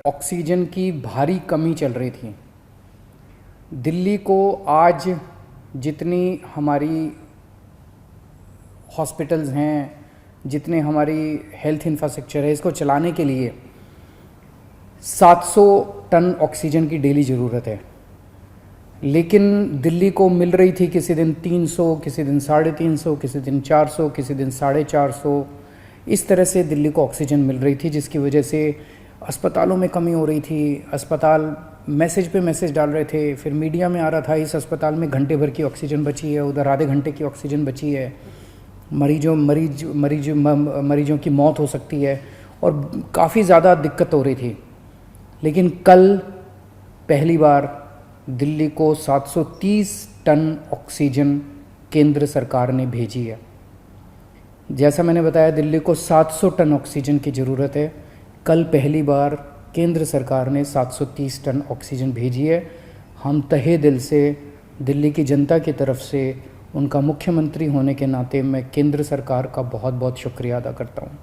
Oxygen की भारी कमी चल रही थी। दिल्ली को आज जितनी हमारी हॉस्पिटल्स हैं, जितने हमारी हेल्थ इंफ्रास्ट्रक्चर है, इसको चलाने के लिए 700 टन ऑक्सीजन की डेली ज़रूरत है। लेकिन दिल्ली को मिल रही थी किसी दिन 300, किसी दिन 350, किसी दिन 400, किसी दिन 450। इस तरह से दिल्ली को ऑक्सीजन मिल रही थी, जिसकी वजह से अस्पतालों में कमी हो रही थी। अस्पताल मैसेज पे मैसेज डाल रहे थे, फिर मीडिया में आ रहा था इस अस्पताल में घंटे भर की ऑक्सीजन बची है, उधर आधे घंटे की ऑक्सीजन बची है, मरीजों की मौत हो सकती है, और काफ़ी ज़्यादा दिक्कत हो रही थी। लेकिन कल पहली बार दिल्ली को 730 टन ऑक्सीजन केंद्र सरकार ने भेजी है। जैसा मैंने बताया, दिल्ली को 700 टन ऑक्सीजन की ज़रूरत है। कल पहली बार केंद्र सरकार ने 730 टन ऑक्सीजन भेजी है। हम तहे दिल से दिल्ली की जनता की तरफ से, उनका मुख्यमंत्री होने के नाते, मैं केंद्र सरकार का बहुत बहुत शुक्रिया अदा करता हूँ।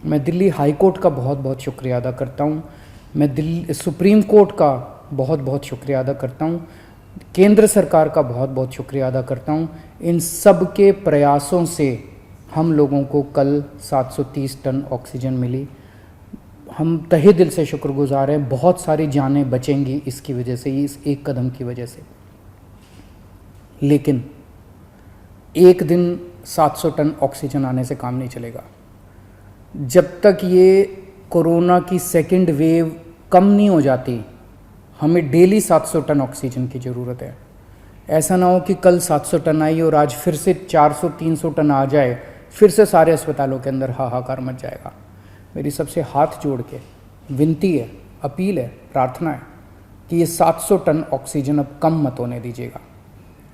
मैं दिल्ली हाई कोर्ट का बहुत बहुत शुक्रिया अदा करता हूँ। मैं दिल्ली सुप्रीम कोर्ट का बहुत बहुत शुक्रिया अदा करता हूँ। केंद्र सरकार का बहुत बहुत शुक्रिया अदा करता हूँ। इन सब के प्रयासों से हम लोगों को कल 730 टन ऑक्सीजन मिली। हम तहे दिल से शुक्रगुजार हैं। बहुत सारी जानें बचेंगी इसकी वजह से, इस एक कदम की वजह से। लेकिन एक दिन 700 टन ऑक्सीजन आने से काम नहीं चलेगा। जब तक ये कोरोना की सेकंड वेव कम नहीं हो जाती, हमें डेली 700 टन ऑक्सीजन की ज़रूरत है। ऐसा ना हो कि कल 700 टन आई और आज फिर से 400-300 टन आ जाए, फिर से सारे अस्पतालों के अंदर हाहाकार मच जाएगा। मेरी सबसे हाथ जोड़ के विनती है, अपील है, प्रार्थना है कि ये 700 टन ऑक्सीजन अब कम मत होने दीजिएगा।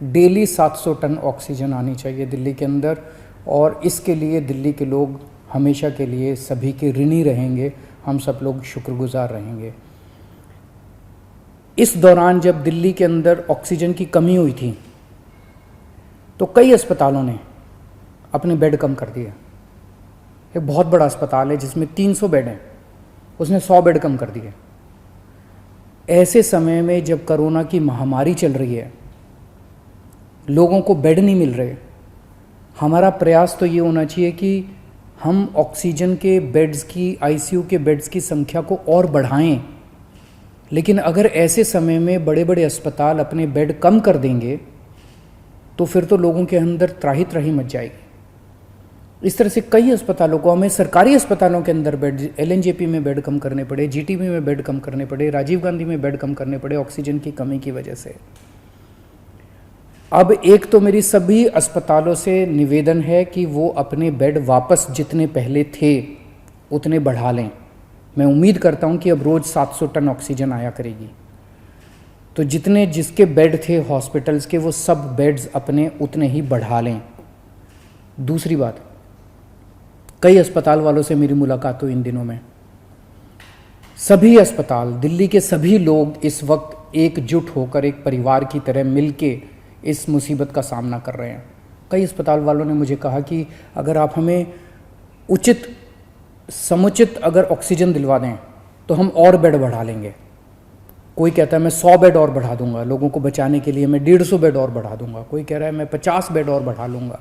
डेली 700 टन ऑक्सीजन आनी चाहिए दिल्ली के अंदर, और इसके लिए दिल्ली के लोग हमेशा के लिए सभी के ऋणी रहेंगे। हम सब लोग शुक्रगुजार रहेंगे। इस दौरान जब दिल्ली के अंदर ऑक्सीजन की कमी हुई थी, तो कई अस्पतालों ने अपने बेड कम कर दिए। एक बहुत बड़ा अस्पताल है जिसमें 300 बेड हैं, उसने 100 बेड कम कर दिए। ऐसे समय में जब कोरोना की महामारी चल रही है, लोगों को बेड नहीं मिल रहे, हमारा प्रयास तो ये होना चाहिए कि हम ऑक्सीजन के बेड्स की, आईसीयू के बेड्स की संख्या को और बढ़ाएं। लेकिन अगर ऐसे समय में बड़े बड़े अस्पताल अपने बेड कम कर देंगे, तो फिर तो लोगों के अंदर त्राही त्राही मच जाएगी। इस तरह से कई अस्पतालों को, हमें सरकारी अस्पतालों के अंदर बेड, एलएनजेपी में बेड कम करने पड़े, जीटीबी में बेड कम करने पड़े, राजीव गांधी में बेड कम करने पड़े ऑक्सीजन की कमी की वजह से। अब एक तो मेरी सभी अस्पतालों से निवेदन है कि वो अपने बेड वापस जितने पहले थे उतने बढ़ा लें। मैं उम्मीद करता हूं कि अब रोज़ 700 टन ऑक्सीजन आया करेगी, तो जितने जिसके बेड थे हॉस्पिटल्स के, वो सब बेड्स अपने उतने ही बढ़ा लें। दूसरी बात, कई अस्पताल वालों से मेरी मुलाकात हुई इन दिनों में। सभी अस्पताल, दिल्ली के सभी लोग इस वक्त एकजुट होकर, एक परिवार की तरह मिलके इस मुसीबत का सामना कर रहे हैं। कई अस्पताल वालों ने मुझे कहा कि अगर आप हमें उचित समुचित अगर ऑक्सीजन दिलवा दें तो हम और बेड बढ़ा लेंगे। कोई कहता है मैं 100 बेड और बढ़ा दूंगा लोगों को बचाने के लिए, मैं 150 बेड और बढ़ा दूंगा। कोई कह रहा है मैं 50 बेड और बढ़ा लूँगा।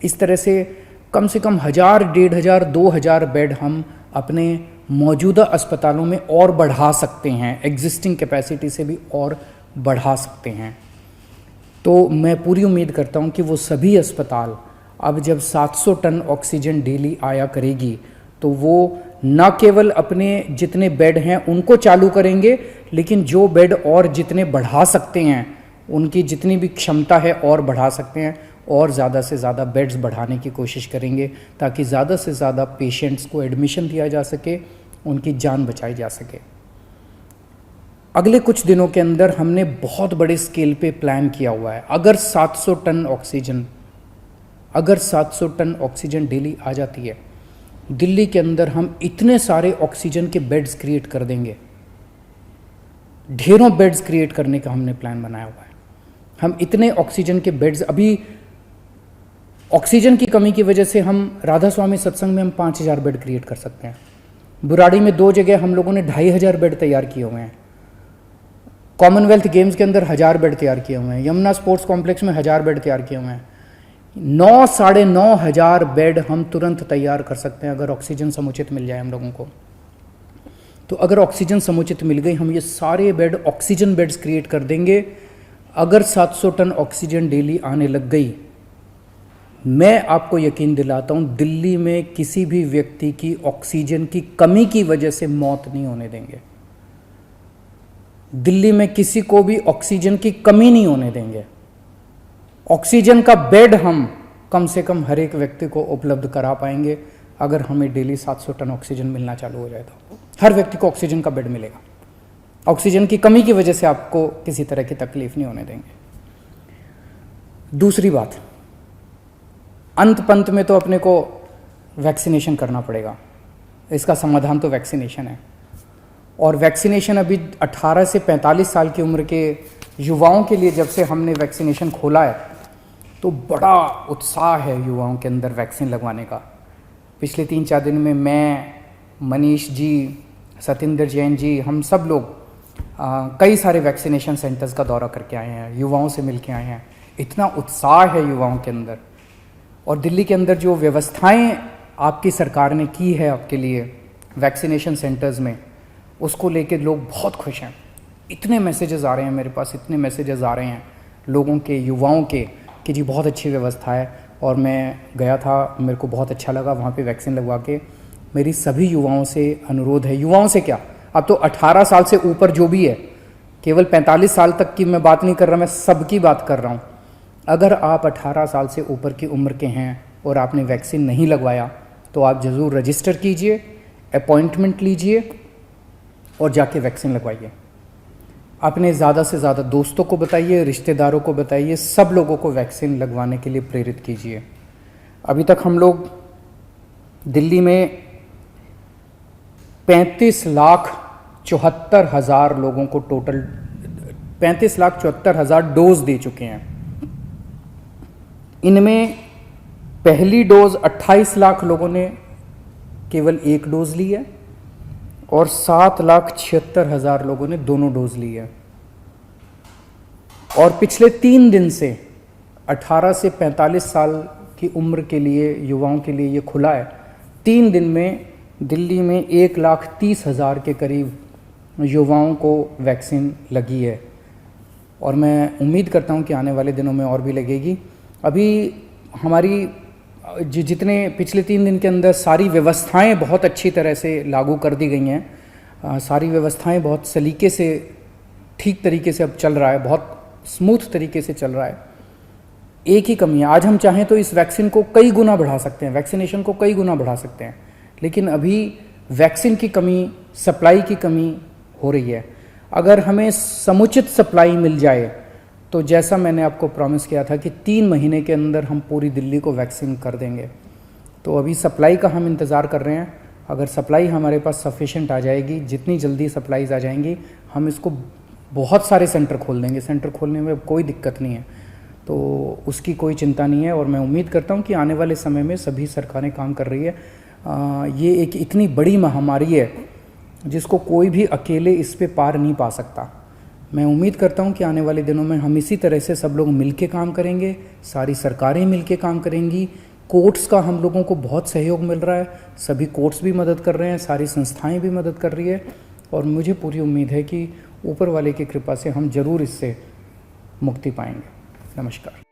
इस तरह से कम 1000, 1500, 2000 बेड हम अपने मौजूदा अस्पतालों में और बढ़ा सकते हैं, एग्जिस्टिंग कैपेसिटी से भी और बढ़ा सकते हैं। तो मैं पूरी उम्मीद करता हूं कि वो सभी अस्पताल अब जब 700 टन ऑक्सीजन डेली आया करेगी, तो वो न केवल अपने जितने बेड हैं उनको चालू करेंगे, लेकिन जो बेड और जितने बढ़ा सकते हैं, उनकी जितनी भी क्षमता है और बढ़ा सकते हैं, और ज़्यादा से ज़्यादा बेड्स बढ़ाने की कोशिश करेंगे, ताकि ज़्यादा से ज़्यादा पेशेंट्स को एडमिशन दिया जा सके, उनकी जान बचाई जा सके। अगले कुछ दिनों के अंदर हमने बहुत बड़े स्केल पे प्लान किया हुआ है। अगर 700 टन ऑक्सीजन डेली आ जाती है दिल्ली के अंदर, हम इतने सारे ऑक्सीजन के बेड्स क्रिएट कर देंगे। ढेरों बेड्स क्रिएट करने का हमने प्लान बनाया हुआ है। हम इतने ऑक्सीजन के बेड्स, अभी ऑक्सीजन की कमी की वजह से हम राधा स्वामी सत्संग में हम 5000 बेड क्रिएट कर सकते हैं। बुराड़ी में 2 जगह हम लोगों ने 2500 बेड तैयार किए हुए हैं। कॉमनवेल्थ गेम्स के अंदर 1000 बेड तैयार किए हुए हैं। यमुना स्पोर्ट्स कॉम्प्लेक्स में 1000 बेड तैयार किए हुए हैं। 9-9,500 बेड हम तुरंत तैयार कर सकते हैं अगर ऑक्सीजन समुचित मिल जाए हम लोगों को। तो अगर ऑक्सीजन समुचित मिल गई, हम ये सारे बेड ऑक्सीजन बेड्स क्रिएट कर देंगे। अगर 700 टन ऑक्सीजन डेली आने लग गई, मैं आपको यकीन दिलाता हूँ दिल्ली में किसी भी व्यक्ति की ऑक्सीजन की कमी की वजह से मौत नहीं होने देंगे। दिल्ली में किसी को भी ऑक्सीजन की कमी नहीं होने देंगे। ऑक्सीजन का बेड हम कम से कम हर एक व्यक्ति को उपलब्ध करा पाएंगे अगर हमें डेली 700 टन ऑक्सीजन मिलना चालू हो जाए तो हर व्यक्ति को ऑक्सीजन का बेड मिलेगा। ऑक्सीजन की कमी की वजह से आपको किसी तरह की तकलीफ नहीं होने देंगे। दूसरी बात, अंत पंत में तो अपने को वैक्सीनेशन करना पड़ेगा। इसका समाधान तो वैक्सीनेशन है। और वैक्सीनेशन अभी 18 से 45 साल की उम्र के युवाओं के लिए जब से हमने वैक्सीनेशन खोला है तो बड़ा उत्साह है युवाओं के अंदर वैक्सीन लगवाने का। पिछले 3-4 दिन में मैं, मनीष जी, सतेंद्र जैन जी, हम सब लोग कई सारे वैक्सीनेशन सेंटर्स का दौरा करके आए हैं, युवाओं से मिल के आए हैं। इतना उत्साह है युवाओं के अंदर। और दिल्ली के अंदर जो व्यवस्थाएं आपकी सरकार ने की है आपके लिए वैक्सीनेशन सेंटर्स में, उसको लेके लोग बहुत खुश हैं। इतने मैसेजेस आ रहे हैं मेरे पास, इतने मैसेजेस आ रहे हैं लोगों के, युवाओं के, कि जी बहुत अच्छी व्यवस्था है। और मैं गया था, मेरे को बहुत अच्छा लगा वहाँ पे वैक्सीन लगवा के। मेरी सभी युवाओं से अनुरोध है, युवाओं से क्या, अब तो 18 साल से ऊपर जो भी है, केवल 45 साल तक की मैं बात नहीं कर रहा, मैं सबकी बात कर रहा हूँ। अगर आप 18 साल से ऊपर की उम्र के हैं और आपने वैक्सीन नहीं लगवाया तो आप ज़रूर रजिस्टर कीजिए, अपॉइंटमेंट लीजिए और जाके वैक्सीन लगवाइए। अपने ज़्यादा से ज़्यादा दोस्तों को बताइए, रिश्तेदारों को बताइए, सब लोगों को वैक्सीन लगवाने के लिए प्रेरित कीजिए। अभी तक हम लोग दिल्ली में 35,74,000 लोगों को टोटल 35,74,000 डोज दे चुके हैं। इनमें पहली डोज 28 लाख लोगों ने केवल 1 डोज ली है और 7,76,000 लोगों ने दोनों डोज ली है। और पिछले 3 दिन से 18 से 45 साल की उम्र के लिए, युवाओं के लिए ये खुला है। 3 दिन में दिल्ली में 1,30,000 के करीब युवाओं को वैक्सीन लगी है और मैं उम्मीद करता हूँ कि आने वाले दिनों में और भी लगेगी। अभी हमारी जितने पिछले 3 दिन के अंदर सारी व्यवस्थाएं बहुत अच्छी तरह से लागू कर दी गई हैं। सारी व्यवस्थाएं बहुत सलीके से, ठीक तरीके से अब चल रहा है, बहुत स्मूथ तरीके से चल रहा है। एक ही कमी है, आज हम चाहें तो इस वैक्सीन को कई गुना बढ़ा सकते हैं, वैक्सीनेशन को कई गुना बढ़ा सकते हैं, लेकिन अभी वैक्सीन की कमी, सप्लाई की कमी हो रही है। अगर हमें समुचित सप्लाई मिल जाए तो जैसा मैंने आपको प्रॉमिस किया था कि 3 महीने के अंदर हम पूरी दिल्ली को वैक्सीन कर देंगे, तो अभी सप्लाई का हम इंतज़ार कर रहे हैं। अगर सप्लाई हमारे पास सफिशेंट आ जाएगी, जितनी जल्दी सप्लाईज आ जाएंगी, हम इसको बहुत सारे सेंटर खोल देंगे। सेंटर खोलने में कोई दिक्कत नहीं है, तो उसकी कोई चिंता नहीं है। और मैं उम्मीद करता हूँ कि आने वाले समय में सभी सरकारें काम कर रही है। ये एक इतनी बड़ी महामारी है जिसको कोई भी अकेले इस पे पार नहीं पा सकता। मैं उम्मीद करता हूं कि आने वाले दिनों में हम इसी तरह से सब लोग मिलके काम करेंगे, सारी सरकारें मिलके काम करेंगी। कोर्ट्स का हम लोगों को बहुत सहयोग मिल रहा है, सभी कोर्ट्स भी मदद कर रहे हैं, सारी संस्थाएं भी मदद कर रही है और मुझे पूरी उम्मीद है कि ऊपर वाले की कृपा से हम ज़रूर इससे मुक्ति पाएंगे। नमस्कार।